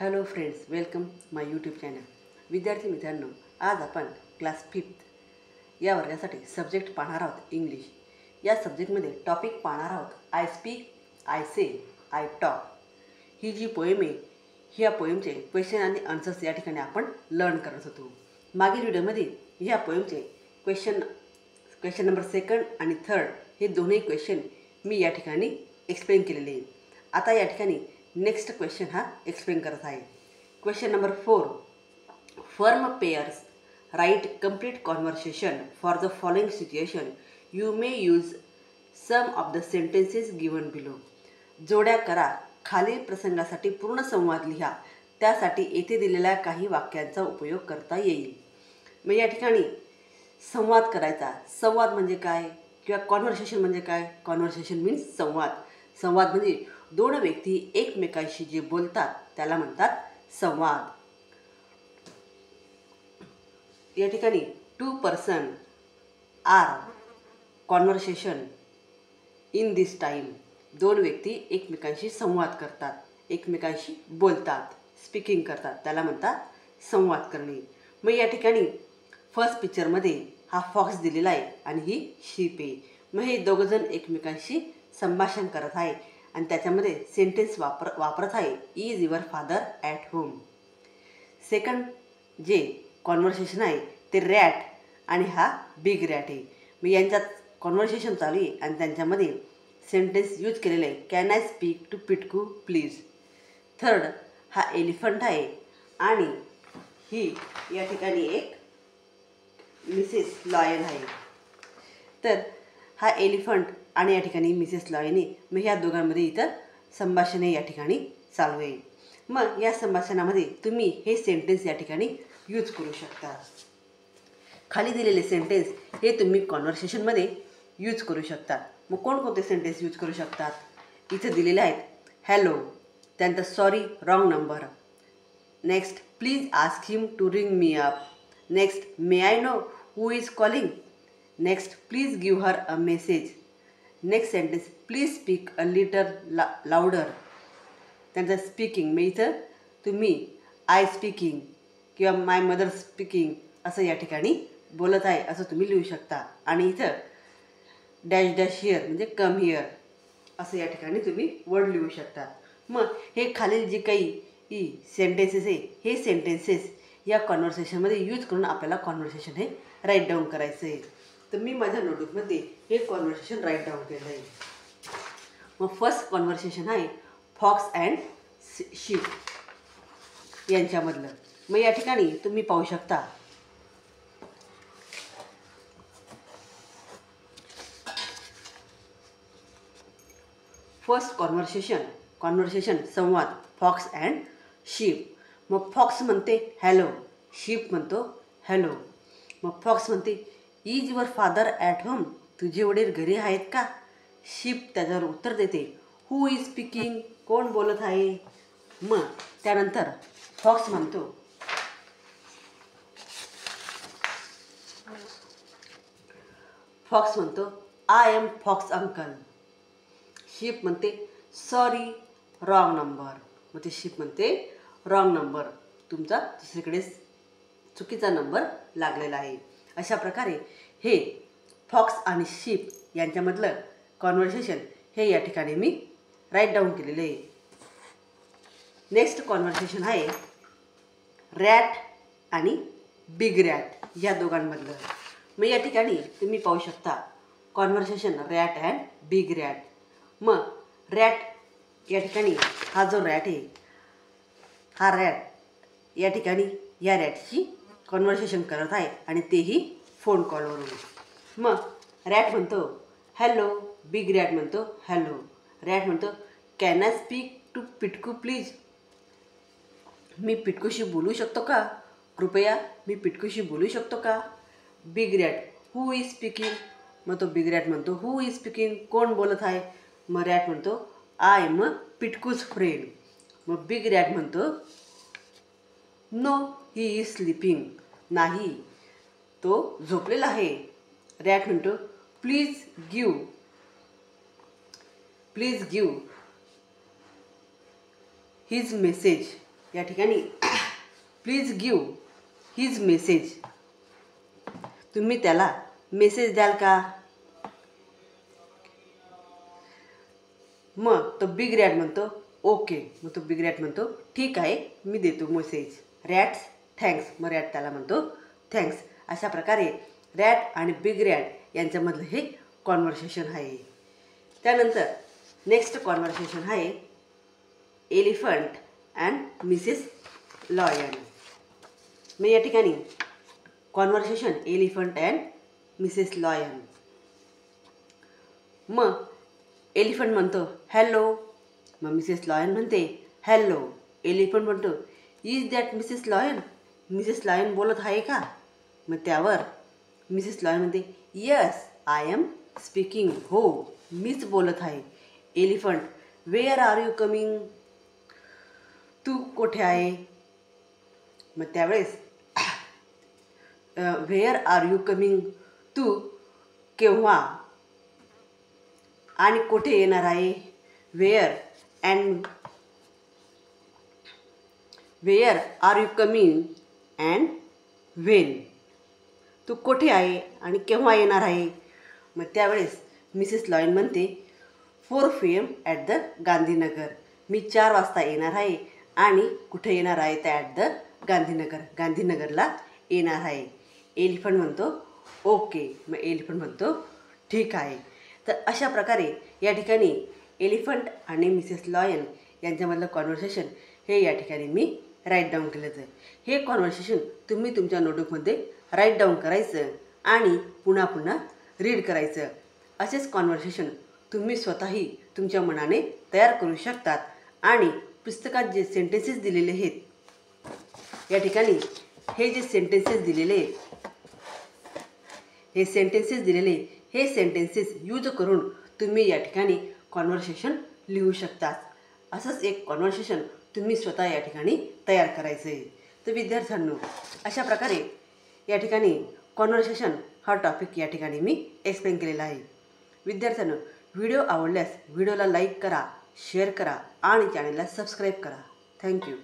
Hello friends, welcome माय YouTube channel. विद्यार्थी मित्रांनो, आज आपण क्लास 5 या वर्गासाठी सब्जेक्ट पाहणार आहोत इंग्लिश. या सब्जेक्टमध्ये टॉपिक पाहणार आहोत I speak, I say, I talk. ही जी पोएम आहे, ह्या पोएमचे क्वेश्चन आणि आन्सर्स या ठिकाणी आपण लर्न करत होतो. मागील व्हिडिओमध्ये ह्या पोएमचे क्वेश्चन नंबर 2 आणि 3 हे दोन्ही क्वेश्चन मी या ठिकाणी एक्सप्लेन केलेले आहे. आता या ठिकाणी नेक्स्ट क्वेश्चन हा एक्सप्लेन करत आहे. Question number 4. Form pairs write complete conversation for the following situation. You may use some of the sentences given below. जोड्या करा. खालील प्रसंगासाठी पूर्ण संवाद लिहा. त्यासाठी येथे दिलेल्या काही वाक्यांचा उपयोग करता येईल. मग या ठिकाणी संवाद करायचा. संवाद म्हणजे काय किंवा कॉन्व्हर्सेशन म्हणजे काय? कॉन्व्हर्सेशन मीन्स संवाद. संवाद म्हणजे दोन व्यक्ती एकमेकांशी जे बोलतात त्याला म्हणतात संवाद. या ठिकाणी 2 person are conversation in this time. दोन व्यक्ती एकमेकांशी संवाद करतात, एकमेकांशी बोलतात, स्पीकिंग करतात, त्याला म्हणतात संवाद करणे. मग या ठिकाणी फर्स्ट पिक्चरमध्ये हा फॉक्स दिलेला आहे आणि ही शीप आहे. मग हे दोघंजण एकमेकांशी संभाषण करत आहे आणि त्याच्यामध्ये सेंटेन्स वापरत आहे is your father at home. Second जे कॉन्व्हर्सेशन आहे ते रॅट आणि हा बिग रॅट आहे. मग यांच्यात कॉन्व्हर्सेशन चालू आहे आणि त्यांच्यामध्ये सेंटेन्स यूज केलेलं आहे can I speak to Pitku please. Third हा एलिफंट आहे आणि ही या ठिकाणी एक मिसेस लॉयन आहे. तर हा एलिफंट आणि या ठिकाणी मिसेस लॉयन आहे. मग ह्या दोघांमध्ये इथं संभाषण या ठिकाणी चालू आहे. मग या संभाषणामध्ये तुम्ही हे सेंटेन्स या ठिकाणी यूज करू शकता. खाली दिलेले सेंटेन्स हे तुम्ही कॉन्व्हर्सेशनमध्ये यूज करू शकता. मग कोणकोणते सेंटेन्स यूज करू शकतात? इथं दिलेले आहेत हॅलो, त्यानंतर sorry wrong number, next please ask him to ring me up, next may I know who is calling, next please give her a message, next sentence please speak a little louder. त्यांचं speaking मग इथं तुम्ही I speaking किंवा माय mother speaking असं या ठिकाणी बोलत आहे असं तुम्ही लिहू शकता. आणि इथं डॅश डॅश हिअर म्हणजे कम हिअर असं या ठिकाणी तुम्ही वर्ड लिहू शकता. मग हे खालील जे काही सेंटेन्सेस आहे हे सेंटेन्सेस या कॉन्व्हर्सेशनमध्ये यूज करून आपल्याला कॉन्व्हर्सेशन हे राईट डाऊन करायचं आहे. तर मी माझ्या नोटबुकमध्ये हे कॉन्व्हर्सेशन राईट डाऊन केलं आहे. मग फर्स्ट कॉन्व्हर्सेशन आहे फॉक्स अँड शीप यांच्यामधलं. मग या ठिकाणी तुम्ही पाहू शकता फर्स्ट कॉन्व्हर्सेशन संवाद फॉक्स अँड शीप. मग फॉक्स म्हणते हॅलो, शीप म्हणतो हॅलो. मग फॉक्स म्हणते is your father at home. तुझे वडील घरी आहेत का? शीप त्याच्यावर उत्तर देते हू इज स्पीकिंग. कोण बोलत आहे? मग त्यानंतर फॉक्स म्हणतो I am fox uncle. Sheep म्हणते सॉरी रॉंग नंबर. मग ते शीप म्हणते रॉंग नंबर, तुमचा दुसरीकडे चुकीचा नंबर लागलेला आहे. अशा प्रकारे हे फॉक्स आणि शीप यांच्यामधलं कॉन्व्हर्सेशन हे या ठिकाणी मी राईट डाऊन केलेले आहे. नेक्स्ट कॉन्व्हर्सेशन आहे रॅट आणि बिग रॅट या दोघांमधलं. मग या ठिकाणी तुम्ही पाहू शकता conversation rat and big rat. मग रॅट या ठिकाणी हा जो रॅट आहे हा रॅट या ठिकाणी या रॅटशी कॉन्व्हर्सेशन करत आहे आणि तेही फोन कॉलवरून. मग रॅट म्हणतो हॅलो, बिग रॅट म्हणतो हॅलो. रॅट म्हणतो can I speak to Pitku please. मी पिटकूशी बोलू शकतो का? कृपया मी पिटकूशी बोलू शकतो का? Big rat who is speaking. मग तो बिग रॅट म्हणतो हू इज स्पीकिंग, कोण बोलत आहे? मग रॅट म्हणतो आय एम पिटकूज फ्रेंड. मग बिग रॅट म्हणतो नो ही इज स्लीपिंग. नाही, तो झोपलेला आहे. रॅट म्हणतो प्लीज गिव्ह हिज मेसेज. या ठिकाणी प्लीज गिव हिज मेसेज. तुम्ही त्याला मेसेज द्याल का? मग तो बिग रॅट म्हणतो ओके. मग तो बिग रॅट म्हणतो ठीक आहे, मी देतो मेसेज. Rats thanks. मग रॅट त्याला म्हणतो थँक्स. अशा प्रकारे रॅट आणि बिग रॅट यांच्यामधलं हे कॉन्व्हर्सेशन आहे. त्यानंतर नेक्स्ट कॉन्व्हर्सेशन आहे एलिफंट अँड मिसेस लॉयन. मग या ठिकाणी conversation elephant and Mrs Lion. मग एलिफंट म्हणतो हॅलो. मग मिसेस लॉयन म्हणते हॅलो. एलिफंट म्हणतो is that Mrs Lion. Mrs Lion बोलत आहे का? मग त्यावर मिसेस लॉयन म्हणते यस आय एम स्पीकिंग. हो, मीच बोलत आहे. Elephant where are you coming. तू कुठे आहे? मग त्यावेळेस व्हेअर आर यू कमिंग, तू केव्हा आणि कुठे येणार आहे. Where are you coming and when. तू कुठे आहे आणि केव्हा येणार आहे. मग त्यावेळेस मिसेस लॉयन म्हणते 4 PM ॲट द गांधीनगर. मी 4 वाजता येणार आहे आणि कुठे येणार आहे तर ॲट द गांधीनगर. गांधीनगरला येणार आहे. एलिफंट म्हणतो ओके. मग एलिफंट म्हणतो ठीक आहे. तर अशा प्रकारे या ठिकाणी एलिफंट आणि मिसेस लॉयन यांच्यामधलं कॉन्व्हर्सेशन हे या ठिकाणी मी राईट डाऊन केलं. तर हे कॉन्व्हर्सेशन तुम्ही तुमच्या नोटबुकमध्ये राईट डाऊन करायचं आणि पुन्हा पुन्हा रीड करायचं. असेच कॉन्व्हर्सेशन तुम्ही स्वतःही तुमच्या मनाने तयार करू शकतात. आणि पुस्तकात जे सेंटेन्सेस दिलेले आहेत या ठिकाणी हे जे सेंटेन्सेस दिलेले हे सेंटेन्सेस यूज करून तुम्ही या ठिकाणी कॉन्व्हर्सेशन लिहू शकतात. असंच एक कॉन्व्हर्सेशन तुम्ही स्वतः या ठिकाणी तयार करायचं आहे. तर विद्यार्थ्यांनो, अशा प्रकारे या ठिकाणी कॉन्व्हर्सेशन हा टॉपिक या ठिकाणी मी एक्सप्लेन केलेला आहे. विद्यार्थ्यांनो, व्हिडिओ आवडल्यास व्हिडिओला लाईक करा, शेअर करा आणि चॅनलला सबस्क्राईब करा. थँक्यू.